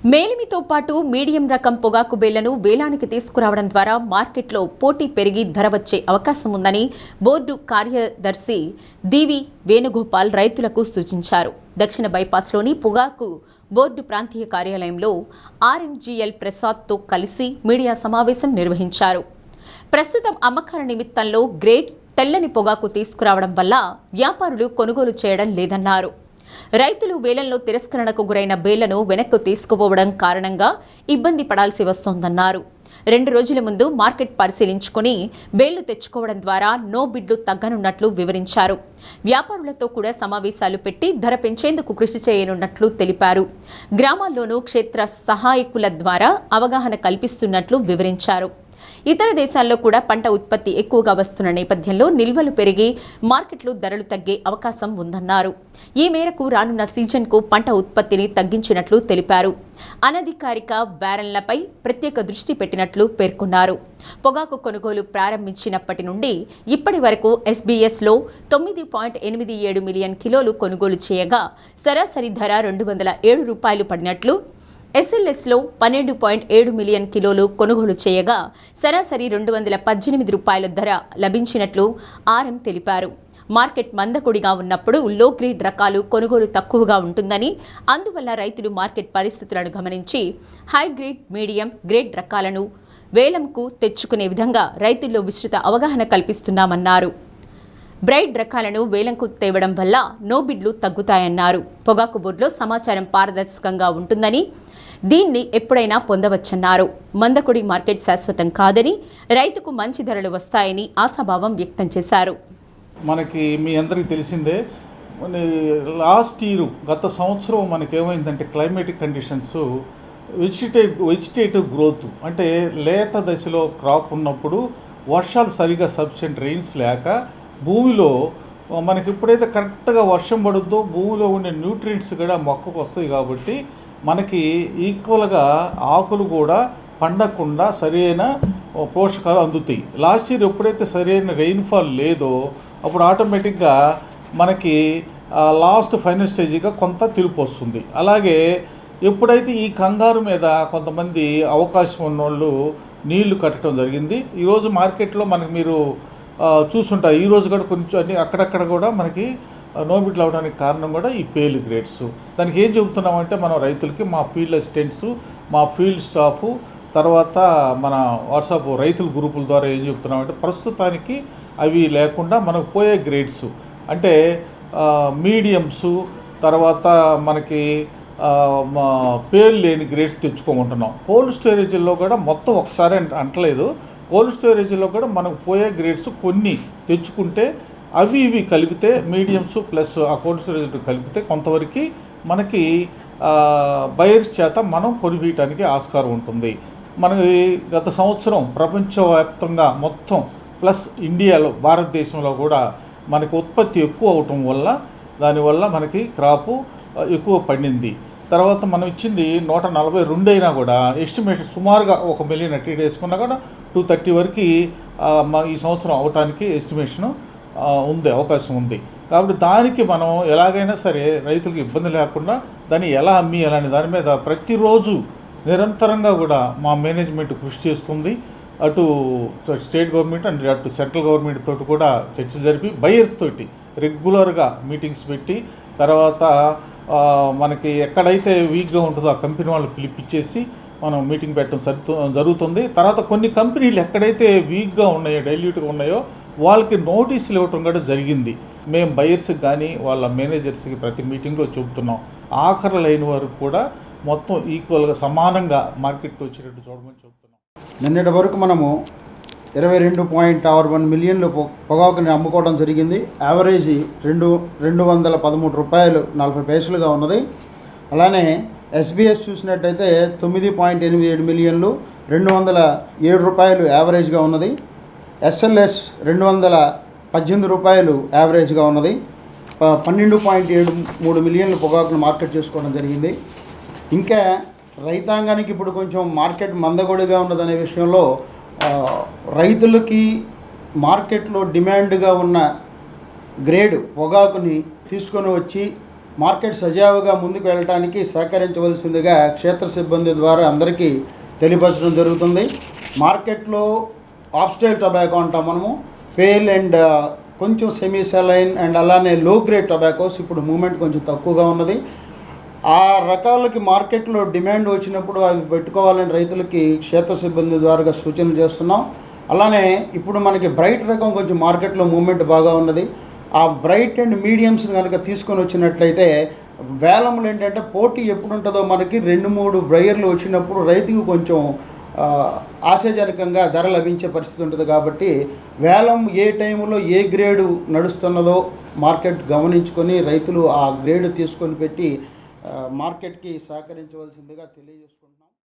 మేలిమితో పాటు మీడియం రకం పొగాకు బేళ్లను వేలానికి తీసుకురావడం ద్వారా మార్కెట్లో పోటీ పెరిగి ధర వచ్చే అవకాశం ఉందని బోర్డు కార్యదర్శి డివి వేణుగోపాల్ రైతులకు సూచించారు. దక్షిణ బైపాస్లోని పొగాకు బోర్డు ప్రాంతీయ కార్యాలయంలో ఆర్ఎంజీఎల్ ప్రసాద్తో కలిసి మీడియా సమావేశం నిర్వహించారు. ప్రస్తుతం అమ్మకాల నిమిత్తంలో గ్రేడ్ తెల్లని పొగాకు తీసుకురావడం వల్ల వ్యాపారులు కొనుగోలు చేయడం లేదన్నారు. రైతులు వేలంలో తిరస్కరణకు గురైన బేళ్లను వెనక్కు తీసుకుపోవడం కారణంగా ఇబ్బంది పడాల్సి వస్తోందన్నారు. 2 రోజుల ముందు మార్కెట్ పరిశీలించుకుని బేళ్లు తెచ్చుకోవడం ద్వారా నో బిడ్లు తగ్గనున్నట్లు వివరించారు. వ్యాపారులతో కూడా సమావేశాలు పెట్టి ధర పెంచేందుకు కృషి చేయనున్నట్లు తెలిపారు. గ్రామాల్లోనూ క్షేత్ర సహాయకుల ద్వారా అవగాహన కల్పిస్తున్నట్లు వివరించారు. ఇతర దేశాల్లో కూడా పంట ఉత్పత్తి ఎక్కువగా వస్తున్న నేపథ్యంలో నిల్వలు పెరిగి మార్కెట్లు ధరలు తగ్గే అవకాశం ఉందన్నారు. ఈ మేరకు రానున్న సీజన్కు పంట ఉత్పత్తిని తగ్గించినట్లు తెలిపారు. అనధికారిక బ్యారెన్లపై ప్రత్యేక దృష్టి పెట్టినట్లు పేర్కొన్నారు. పొగాకు కొనుగోలు ప్రారంభించినప్పటి నుండి ఇప్పటి వరకు ఎస్బీఎస్లో 9.87 మిలియన్ కిలోలు కొనుగోలు చేయగా సరాసరి ధర ₹207 పడినట్లు, ఎస్ఎల్ఎస్లో 12.7 మిలియన్ కిలోలు కొనుగోలు చేయగా సరాసరి ₹218 ధర లభించినట్లు ఆర్ఎం తెలిపారు. మార్కెట్ మందకొడిగా ఉన్నప్పుడు లో గ్రేడ్ రకాలు కొనుగోలు తక్కువగా ఉంటుందని, అందువల్ల రైతులు మార్కెట్ పరిస్థితులను గమనించి హై గ్రేడ్, మీడియం గ్రేడ్ రకాలను వేలంకు తెచ్చుకునే విధంగా రైతుల్లో విస్తృత అవగాహన కల్పిస్తున్నామన్నారు. బ్రైడ్ రకాలను వేలంకు తేవడం వల్ల నో బిడ్లు తగ్గుతాయన్నారు. పొగాకు బోర్డులో సమాచారం పారదర్శకంగా ఉంటుందని, దీన్ని ఎప్పుడైనా పొందవచ్చన్నారు. మందకొడి మార్కెట్ శాశ్వతం కాదని, రైతుకు మంచి ధరలు వస్తాయని ఆశాభావం వ్యక్తం చేశారు. మనకి మీ అందరికీ తెలిసిందే, లాస్ట్ ఇయర్ గత సంవత్సరం మనకేమైందంటే క్లైమేటిక్ కండిషన్స్, వెజిటేటివ్ గ్రోత్ అంటే లేత దశలో క్రాప్ ఉన్నప్పుడు వర్షాలు సరిగా సఫిషియెంట్ రెయిన్స్ లేక భూమిలో మనకి ఎప్పుడైతే కరెక్ట్గా వర్షం పడుద్దో భూమిలో ఉండే న్యూట్రియంట్స్ కూడా మొక్కకు వస్తాయి. కాబట్టి మనకి ఈక్వల్గా ఆకులు కూడా పండకుండా సరైన పోషకాలు అందుతాయి. లాస్ట్ ఇయర్ ఎప్పుడైతే సరైన రెయిన్ఫాల్ లేదో అప్పుడు ఆటోమేటిక్గా మనకి లాస్ట్ ఫైనల్ స్టేజ్గా కొంత తెలుపు వస్తుంది. అలాగే ఎప్పుడైతే ఈ కంగారు మీద కొంతమంది అవకాశం ఉన్నోళ్ళు నీళ్లు కట్టడం జరిగింది. ఈరోజు మార్కెట్లో మనకి మీరు చూసుంటారు, ఈరోజు కూడా కొంచెం అన్ని అక్కడక్కడ కూడా మనకి నోబిట్లు అవడానికి కారణం కూడా ఈ పేలు గ్రేడ్స్. దానికి ఏం చెబుతున్నామంటే మనం రైతులకి మా ఫీల్డ్ అసిస్టెంట్స్, మా ఫీల్డ్ స్టాఫ్, తర్వాత మన వాట్సాప్ రైతుల గ్రూపుల ద్వారా ఏం చెప్తున్నామంటే ప్రస్తుతానికి అవి లేకుండా మనకు పోయే గ్రేడ్స్ అంటే మీడియమ్స్, తర్వాత మనకి పేరు లేని గ్రేడ్స్ తెచ్చుకోమంటున్నాం. కోల్డ్ స్టోరేజ్లో కూడా మొత్తం ఒకసారి అంటలేదు, కోల్డ్ స్టోరేజ్లో కూడా మనకు పోయే గ్రేడ్స్ కొన్ని తెచ్చుకుంటే అవి ఇవి కలిపితే మీడియమ్స్ ప్లస్ ఆ కోల్డ్ స్టోరేజ్ కలిపితే కొంతవరకు మనకి బయర్స్ చేత మనం కొనిపించడానికి ఆస్కారం ఉంటుంది. మనకి గత సంవత్సరం ప్రపంచవ్యాప్తంగా మొత్తం ప్లస్ ఇండియాలో భారతదేశంలో కూడా మనకి ఉత్పత్తి ఎక్కువ అవటం వల్ల దానివల్ల మనకి క్రాపు ఎక్కువ పండింది. తర్వాత మనం ఇచ్చింది 142 అయినా కూడా ఎస్టిమేషన్ సుమారుగా 1 మిలియన్ అట్టి వేసుకున్నా కూడా 230 వరకు ఈ సంవత్సరం అవటానికి ఎస్టిమేషను ఉంది, అవకాశం ఉంది. కాబట్టి దానికి మనం ఎలాగైనా సరే రైతులకు ఇబ్బంది లేకుండా దాన్ని ఎలా అమ్మియాలనే దాని మీద ప్రతిరోజు నిరంతరంగా కూడా మా మేనేజ్మెంట్ కృషి చేస్తుంది. అటు స్టేట్ గవర్నమెంట్ అండ్ అటు సెంట్రల్ గవర్నమెంట్ తోటి కూడా చర్చలు జరిపి బయర్స్ తోటి రెగ్యులర్గా మీటింగ్స్ పెట్టి తర్వాత మనకి ఎక్కడైతే వీక్గా ఉంటుందో ఆ కంపెనీ వాళ్ళు పిలిపించేసి మనం మీటింగ్ పెట్టడం జరుగుతుంది. తర్వాత కొన్ని కంపెనీలు ఎక్కడైతే వీక్గా ఉన్నాయో, డైల్యూట్గా ఉన్నాయో వాళ్ళకి నోటీసులు ఇవ్వటం కూడా జరిగింది. మేము బయర్స్కి కానీ వాళ్ళ మేనేజర్స్కి ప్రతి మీటింగ్లో చెబుతున్నాం. ఆఖరి లైన్ వరకు కూడా మొత్తం ఈక్వల్గా సమానంగా మార్కెట్ వచ్చేటట్టు చూడమని చెబుతున్నాం. నిన్నటి వరకు మనము 22.61 మిలియన్లు పొగాకుని అమ్ముకోవడం జరిగింది. యావరేజ్ ₹213.40 ఉన్నది. అలానే ఎస్బీఎస్ చూసినట్టయితే 9.87 మిలియన్లు ₹207 యావరేజ్గా ఉన్నది. ఎస్ఎల్ఎస్ ₹218 యావరేజ్గా ఉన్నది. 12.73 మిలియన్ల పొగాకును మార్కెట్ చేసుకోవడం జరిగింది. ఇంకా రైతాంగానికి ఇప్పుడు కొంచెం మార్కెట్ మందగొడిగా ఉన్నదనే విషయంలో రైతులకి మార్కెట్లో డిమాండ్గా ఉన్న గ్రేడ్ పొగాకుని తీసుకొని వచ్చి మార్కెట్ సజావుగా ముందుకు వెళ్ళడానికి సహకరించవలసిందిగా క్షేత్ర సిబ్బంది ద్వారా అందరికీ తెలియపరచడం జరుగుతుంది. మార్కెట్లో ఆఫ్స్టైల్ టొబాకో అంటాం మనము, పేల్ అండ్ కొంచెం సెమీ సెలైన్ అండ్ అలానే లో గ్రేడ్ టొబాకోస్ ఇప్పుడు మూమెంట్ కొంచెం తక్కువగా ఉన్నది. ఆ రకాలకి మార్కెట్లో డిమాండ్ వచ్చినప్పుడు అవి పెట్టుకోవాలని రైతులకి క్షేత్ర సిబ్బంది ద్వారా సూచనలు చేస్తున్నాం. అలానే ఇప్పుడు మనకి బ్రైట్ రకం కొంచెం మార్కెట్లో మూమెంట్ బాగా ఉన్నది. ఆ బ్రైట్ అండ్ మీడియమ్స్ కనుక తీసుకొని వచ్చినట్లయితే వేలంలో ఏంటంటే పోటీ ఎప్పుడు ఉంటుందో మనకి 2-3 బ్రయర్లు వచ్చినప్పుడు రైతుకు కొంచెం ఆశాజనకంగా ధర లభించే పరిస్థితి ఉంటుంది. కాబట్టి వేలం ఏ టైంలో ఏ గ్రేడు నడుస్తున్నదో మార్కెట్ గమనించుకొని రైతులు ఆ గ్రేడ్ తీసుకొని పెట్టి మార్కెట్కి సహకరించవలసిందిగా తెలియజేసుకుంటున్నాను.